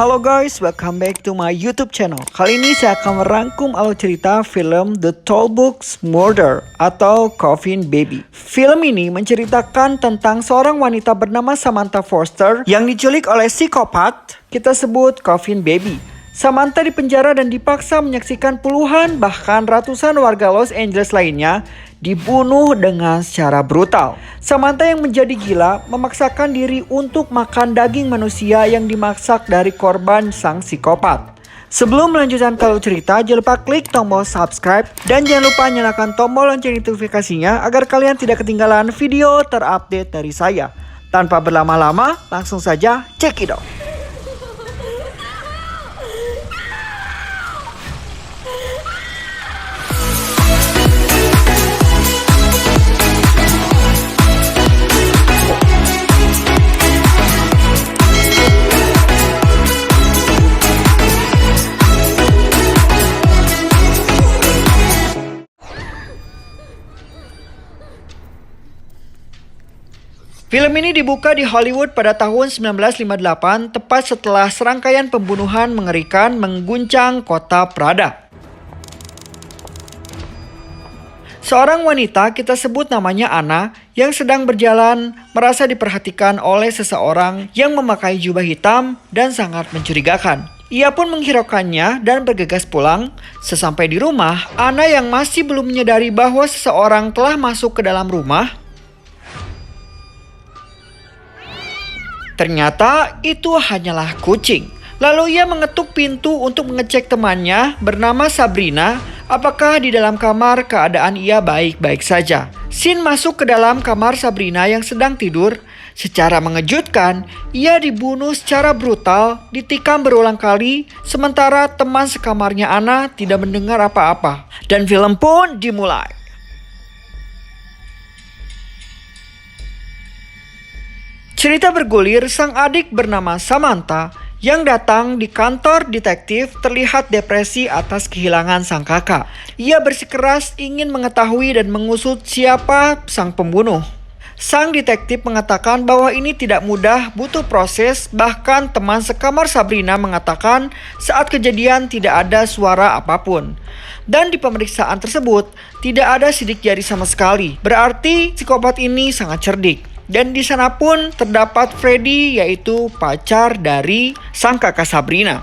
Halo guys, welcome back to my YouTube channel. Kali ini saya akan merangkum alur cerita film The Tallbox Murder atau Coffin Baby. Film ini menceritakan tentang seorang wanita bernama Samantha Foster yang diculik oleh psikopat, kita sebut Coffin Baby. Samantha dipenjara dan dipaksa menyaksikan puluhan bahkan ratusan warga Los Angeles lainnya dibunuh dengan secara brutal. Samantha yang menjadi gila memaksakan diri untuk makan daging manusia yang dimasak dari korban sang psikopat. Sebelum melanjutkan alur cerita, jangan lupa klik tombol subscribe dan jangan lupa nyalakan tombol lonceng notifikasinya agar kalian tidak ketinggalan video terupdate dari saya. Tanpa berlama-lama, langsung saja cekidot. Film ini dibuka di Hollywood pada tahun 1958, tepat setelah serangkaian pembunuhan mengerikan mengguncang kota Prada. Seorang wanita, kita sebut namanya Anna, yang sedang berjalan merasa diperhatikan oleh seseorang yang memakai jubah hitam dan sangat mencurigakan. Ia pun menghiraukannya dan bergegas pulang. Sesampai di rumah, Anna yang masih belum menyadari bahwa seseorang telah masuk ke dalam rumah, ternyata itu hanyalah kucing. Lalu ia mengetuk pintu untuk mengecek temannya bernama Sabrina apakah di dalam kamar keadaan ia baik-baik saja. Sin masuk ke dalam kamar Sabrina yang sedang tidur. Secara mengejutkan, ia dibunuh secara brutal, ditikam berulang kali, sementara teman sekamarnya Anna tidak mendengar apa-apa. Dan film pun dimulai. Cerita bergulir, sang adik bernama Samantha yang datang di kantor detektif terlihat depresi atas kehilangan sang kakak. Ia bersikeras ingin mengetahui dan mengusut siapa sang pembunuh. Sang detektif mengatakan bahwa ini tidak mudah, butuh proses, bahkan teman sekamar Sabrina mengatakan saat kejadian tidak ada suara apapun. Dan di pemeriksaan tersebut tidak ada sidik jari sama sekali, berarti psikopat ini sangat cerdik. Dan di sana pun terdapat Freddy, yaitu pacar dari sang kakak Sabrina.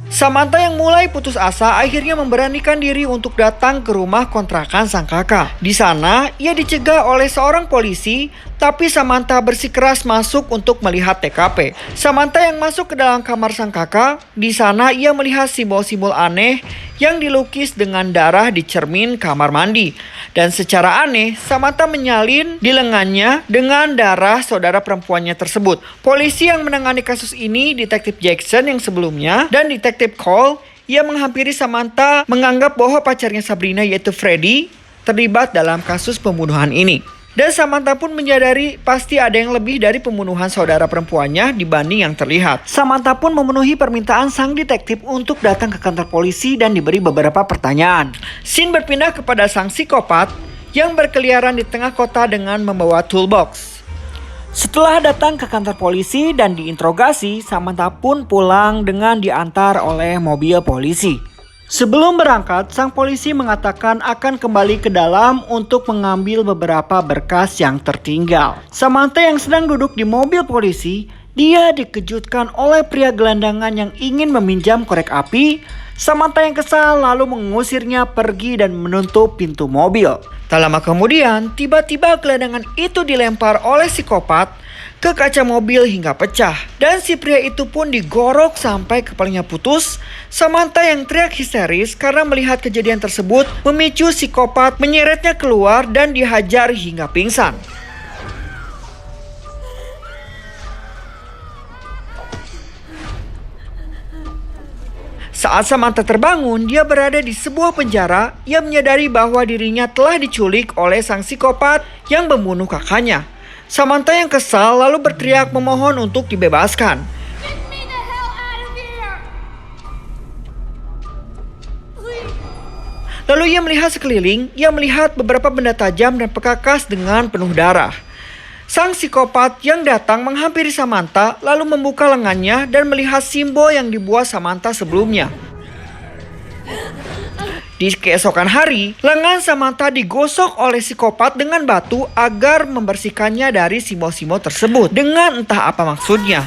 Samantha yang mulai putus asa akhirnya memberanikan diri untuk datang ke rumah kontrakan sang kakak. Di sana ia dicegah oleh seorang polisi, tapi Samantha bersikeras masuk untuk melihat TKP. Samantha yang masuk ke dalam kamar sang kakak, di sana ia melihat simbol-simbol aneh yang dilukis dengan darah di cermin kamar mandi. Dan secara aneh, Samantha menyalin di lengannya dengan darah saudara perempuannya tersebut. Polisi yang menangani kasus ini, Detektif Jackson yang sebelumnya, dan Detektif Cole, ia menghampiri Samantha menganggap bahwa pacarnya Sabrina yaitu Freddy terlibat dalam kasus pembunuhan ini. Dan Samantha pun menyadari pasti ada yang lebih dari pembunuhan saudara perempuannya dibanding yang terlihat. Samantha pun memenuhi permintaan sang detektif untuk datang ke kantor polisi dan diberi beberapa pertanyaan. Scene berpindah kepada sang psikopat yang berkeliaran di tengah kota dengan membawa toolbox. Setelah datang ke kantor polisi dan diinterogasi, Samantha pun pulang dengan diantar oleh mobil polisi. Sebelum berangkat, sang polisi mengatakan akan kembali ke dalam untuk mengambil beberapa berkas yang tertinggal. Samantha yang sedang duduk di mobil polisi, dia dikejutkan oleh pria gelandangan yang ingin meminjam korek api. Samantha yang kesal lalu mengusirnya pergi dan menutup pintu mobil. Tak lama kemudian, tiba-tiba gelandangan itu dilempar oleh psikopat ke kaca mobil hingga pecah. Dan si pria itu pun digorok sampai kepalanya putus. Samantha yang teriak histeris karena melihat kejadian tersebut memicu psikopat menyeretnya keluar dan dihajar hingga pingsan. Saat Samantha terbangun, dia berada di sebuah penjara. Ia menyadari bahwa dirinya telah diculik oleh sang psikopat yang membunuh kakaknya. Samantha yang kesal lalu berteriak memohon untuk dibebaskan. Lalu ia melihat sekeliling, ia melihat beberapa benda tajam dan perkakas dengan penuh darah. Sang psikopat yang datang menghampiri Samantha lalu membuka lengannya dan melihat simbol yang dibuat Samantha sebelumnya. Di keesokan hari, lengan Samantha digosok oleh psikopat dengan batu agar membersihkannya dari simbol-simbol tersebut dengan entah apa maksudnya.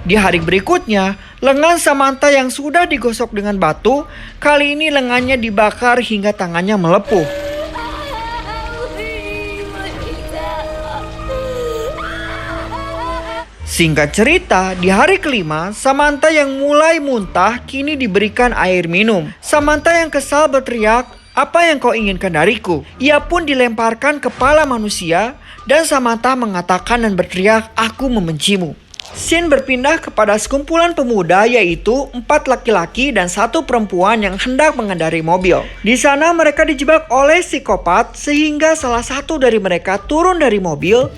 Di hari berikutnya, lengan Samantha yang sudah digosok dengan batu, kali ini lengannya dibakar hingga tangannya melepuh. Singkat cerita, di hari kelima, Samantha yang mulai muntah kini diberikan air minum. Samantha yang kesal berteriak, "Apa yang kau inginkan dariku?" Ia pun dilemparkan kepala manusia dan Samantha mengatakan dan berteriak, "Aku membencimu." Scene berpindah kepada sekumpulan pemuda, yaitu 4 laki-laki dan 1 perempuan yang hendak mengendarai mobil. Di sana mereka dijebak oleh psikopat sehingga salah satu dari mereka turun dari mobil.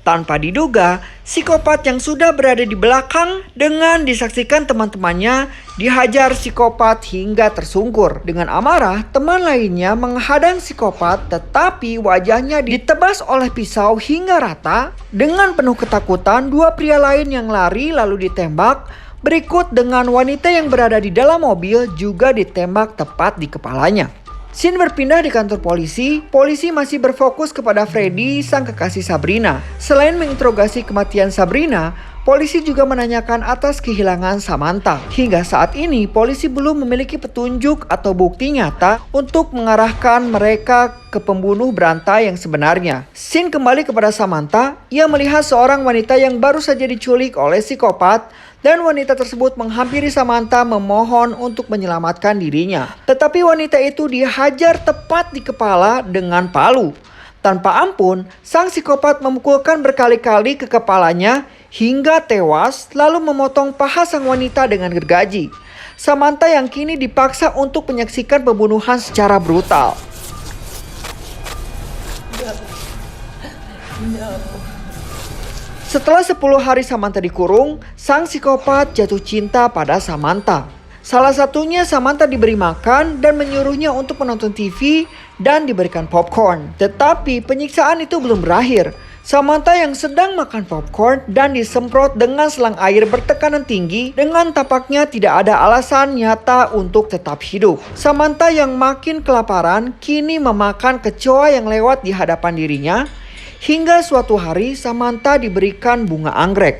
Tanpa diduga, psikopat yang sudah berada di belakang dengan disaksikan teman-temannya dihajar psikopat hingga tersungkur. Dengan amarah, teman lainnya menghadang psikopat tetapi wajahnya ditebas oleh pisau hingga rata. Dengan penuh ketakutan, 2 pria lain yang lari lalu ditembak. Berikut dengan wanita yang berada di dalam mobil juga ditembak tepat di kepalanya. Scene berpindah di kantor polisi. Polisi masih berfokus kepada Freddy, sang kekasih Sabrina. Selain menginterogasi kematian Sabrina, polisi juga menanyakan atas kehilangan Samantha. Hingga saat ini, polisi belum memiliki petunjuk atau bukti nyata untuk mengarahkan mereka ke pembunuh berantai yang sebenarnya. Scene kembali kepada Samantha. Ia melihat seorang wanita yang baru saja diculik oleh psikopat. Dan wanita tersebut menghampiri Samantha memohon untuk menyelamatkan dirinya. Tetapi wanita itu dihajar tepat di kepala dengan palu. Tanpa ampun, sang psikopat memukulkan berkali-kali ke kepalanya hingga tewas lalu memotong paha sang wanita dengan gergaji. Samantha yang kini dipaksa untuk menyaksikan pembunuhan secara brutal. Setelah 10 hari Samantha dikurung, sang psikopat jatuh cinta pada Samantha. Salah satunya Samantha diberi makan dan menyuruhnya untuk menonton TV dan diberikan popcorn. Tetapi penyiksaan itu belum berakhir. Samantha yang sedang makan popcorn dan disemprot dengan selang air bertekanan tinggi dengan tampaknya tidak ada alasan nyata untuk tetap hidup. Samantha yang makin kelaparan kini memakan kecoa yang lewat di hadapan dirinya. Hingga suatu hari Samantha diberikan bunga anggrek.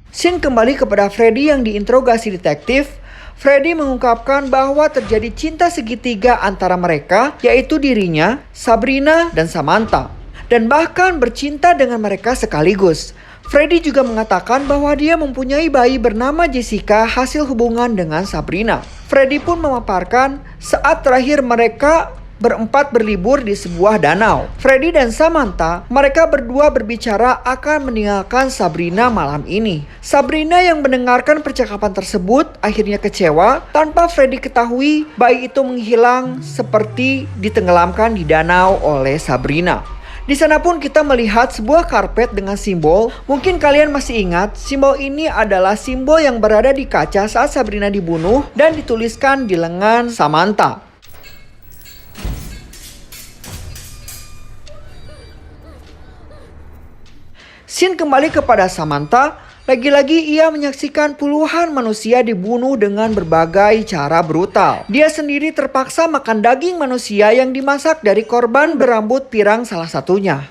Scene kembali kepada Freddy yang diinterogasi detektif. Freddy mengungkapkan bahwa terjadi cinta segitiga antara mereka, yaitu dirinya, Sabrina, dan Samantha. Dan bahkan bercinta dengan mereka sekaligus. Freddy juga mengatakan bahwa dia mempunyai bayi bernama Jessica hasil hubungan dengan Sabrina. Freddy pun memaparkan saat terakhir mereka berempat berlibur di sebuah danau. Freddy dan Samantha, mereka berdua berbicara akan meninggalkan Sabrina malam ini. Sabrina yang mendengarkan percakapan tersebut akhirnya kecewa. Tanpa Freddy ketahui, bayi itu menghilang seperti ditenggelamkan di danau oleh Sabrina. Di sana pun kita melihat sebuah karpet dengan simbol. Mungkin kalian masih ingat, simbol ini adalah simbol yang berada di kaca saat Sabrina dibunuh dan dituliskan di lengan Samantha. Scene kembali kepada Samantha. Lagi-lagi ia menyaksikan puluhan manusia dibunuh dengan berbagai cara brutal. Dia sendiri terpaksa makan daging manusia yang dimasak dari korban berambut pirang salah satunya.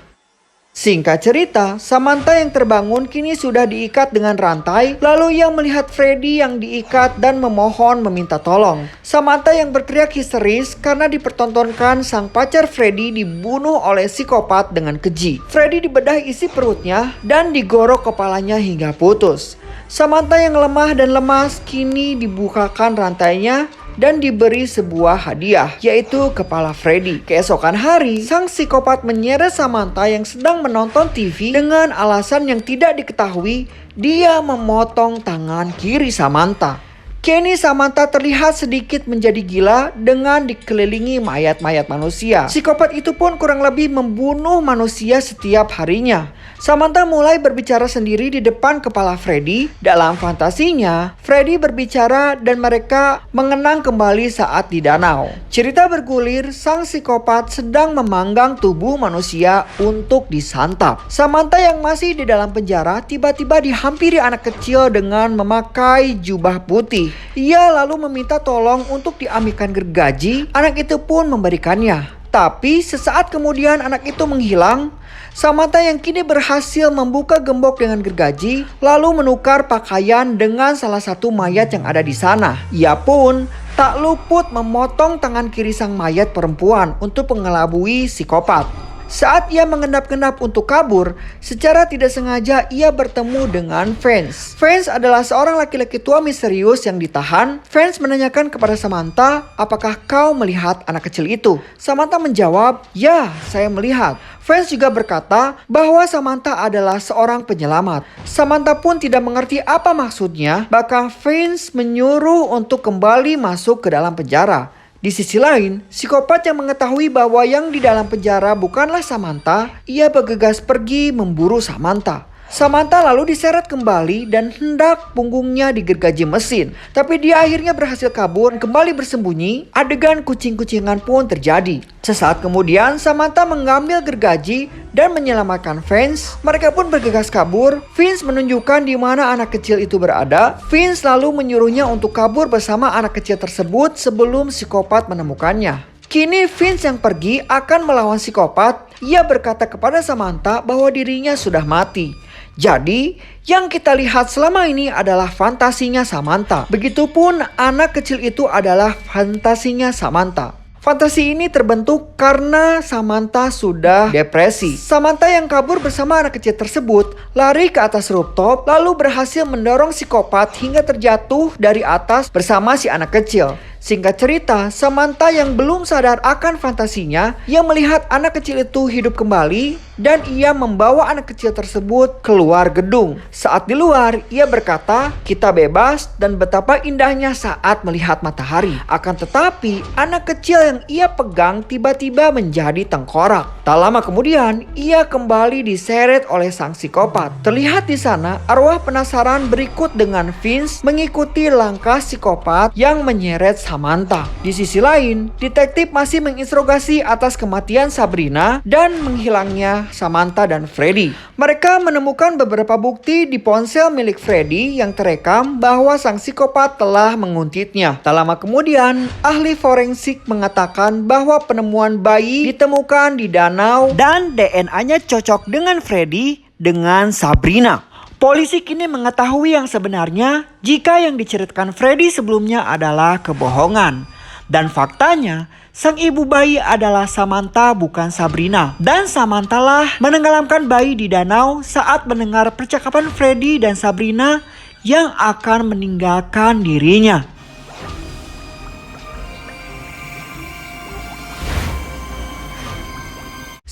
Singkat cerita, Samantha yang terbangun kini sudah diikat dengan rantai. Lalu ia melihat Freddy yang diikat dan memohon meminta tolong. Samantha yang berteriak histeris karena dipertontonkan sang pacar Freddy dibunuh oleh psikopat dengan keji. Freddy dibedah isi perutnya dan digorok kepalanya hingga putus. Samantha yang lemah dan lemas kini dibukakan rantainya dan diberi sebuah hadiah, yaitu kepala Freddy. Keesokan hari, sang psikopat menyeret Samantha yang sedang menonton TV dengan alasan yang tidak diketahui. Dia memotong tangan kiri Samantha. Kini Samantha terlihat sedikit menjadi gila dengan dikelilingi mayat-mayat manusia. Psikopat itu pun kurang lebih membunuh manusia setiap harinya. Samantha mulai berbicara sendiri di depan kepala Freddy. Dalam fantasinya, Freddy berbicara dan mereka mengenang kembali saat di danau. Cerita bergulir, sang psikopat sedang memanggang tubuh manusia untuk disantap. Samantha yang masih di dalam penjara tiba-tiba dihampiri anak kecil dengan memakai jubah putih. Ia lalu meminta tolong untuk diambilkan gergaji. Anak itu pun memberikannya. Tapi sesaat kemudian anak itu menghilang. Samantha yang kini berhasil membuka gembok dengan gergaji lalu menukar pakaian dengan salah satu mayat yang ada di sana. Ia pun tak luput memotong tangan kiri sang mayat perempuan untuk mengelabui psikopat. Saat ia mengendap-endap untuk kabur, secara tidak sengaja ia bertemu dengan Vance. Vance adalah seorang laki-laki tua misterius yang ditahan. Vance menanyakan kepada Samantha, apakah kau melihat anak kecil itu? Samantha menjawab, ya, saya melihat. Vance juga berkata bahwa Samantha adalah seorang penyelamat. Samantha pun tidak mengerti apa maksudnya, bahkan Vance menyuruh untuk kembali masuk ke dalam penjara. Di sisi lain, psikopat yang mengetahui bahwa yang di dalam penjara bukanlah Samantha, ia bergegas pergi memburu Samantha. Samantha lalu diseret kembali dan hendak punggungnya digergaji mesin. Tapi dia akhirnya berhasil kabur, kembali bersembunyi. Adegan kucing-kucingan pun terjadi. Sesaat kemudian Samantha mengambil gergaji dan menyelamatkan Vance. Mereka pun bergegas kabur. Vince menunjukkan di mana anak kecil itu berada. Vince lalu menyuruhnya untuk kabur bersama anak kecil tersebut sebelum psikopat menemukannya. Kini Vince yang pergi akan melawan psikopat. Ia berkata kepada Samantha bahwa dirinya sudah mati. Jadi, yang kita lihat selama ini adalah fantasinya Samantha. Begitupun anak kecil itu adalah fantasinya Samantha. Fantasi ini terbentuk karena Samantha sudah depresi. Samantha yang kabur bersama anak kecil tersebut lari ke atas rooftop lalu berhasil mendorong psikopat hingga terjatuh dari atas bersama si anak kecil. Singkat cerita, Samantha yang belum sadar akan fantasinya, ia melihat anak kecil itu hidup kembali dan ia membawa anak kecil tersebut keluar gedung. Saat di luar, ia berkata, "Kita bebas," dan betapa indahnya saat melihat matahari. Akan tetapi, anak kecil yang ia pegang tiba-tiba menjadi tengkorak. Tak lama kemudian, ia kembali diseret oleh sang psikopat. Terlihat di sana, arwah penasaran berikut dengan Vince mengikuti langkah psikopat yang menyeret Samantha. Di sisi lain, detektif masih menginterogasi atas kematian Sabrina dan menghilangnya Samantha dan Freddy. Mereka menemukan beberapa bukti di ponsel milik Freddy yang terekam bahwa sang psikopat telah menguntitnya. Tak lama kemudian, ahli forensik mengatakan bahwa penemuan bayi ditemukan di danau dan DNA-nya cocok dengan Freddy dengan Sabrina. Polisi kini mengetahui yang sebenarnya jika yang diceritakan Freddy sebelumnya adalah kebohongan. Dan faktanya, sang ibu bayi adalah Samantha bukan Sabrina. Dan Samantha lah menenggelamkan bayi di danau saat mendengar percakapan Freddy dan Sabrina yang akan meninggalkan dirinya.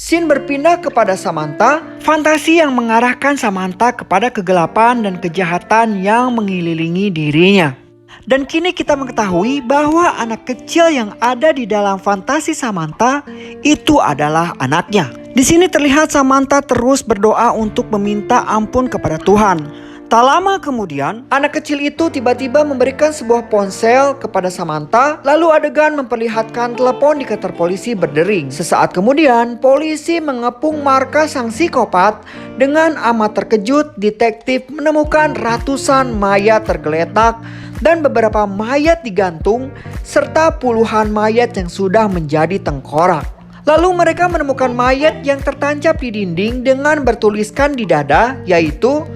Scene berpindah kepada Samantha, fantasi yang mengarahkan Samantha kepada kegelapan dan kejahatan yang mengelilingi dirinya. Dan kini kita mengetahui bahwa anak kecil yang ada di dalam fantasi Samantha itu adalah anaknya. Di sini terlihat Samantha terus berdoa untuk meminta ampun kepada Tuhan. Tak lama kemudian, anak kecil itu tiba-tiba memberikan sebuah ponsel kepada Samantha. Lalu adegan memperlihatkan telepon di kantor polisi berdering. Sesaat kemudian, polisi mengepung markas sang psikopat. Dengan amat terkejut, detektif menemukan ratusan mayat tergeletak dan beberapa mayat digantung, serta puluhan mayat yang sudah menjadi tengkorak. Lalu mereka menemukan mayat yang tertancap di dinding dengan bertuliskan di dada, yaitu,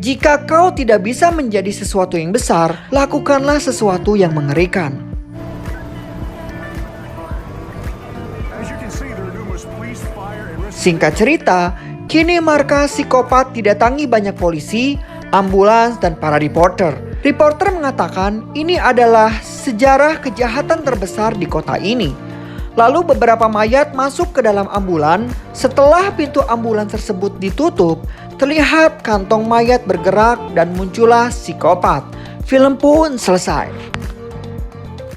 "Jika kau tidak bisa menjadi sesuatu yang besar, lakukanlah sesuatu yang mengerikan." Singkat cerita, kini markas psikopat didatangi banyak polisi, ambulans, dan para reporter. Reporter mengatakan ini adalah sejarah kejahatan terbesar di kota ini. Lalu beberapa mayat masuk ke dalam ambulan. Setelah pintu ambulan tersebut ditutup, terlihat kantong mayat bergerak dan muncullah psikopat. film pun selesai.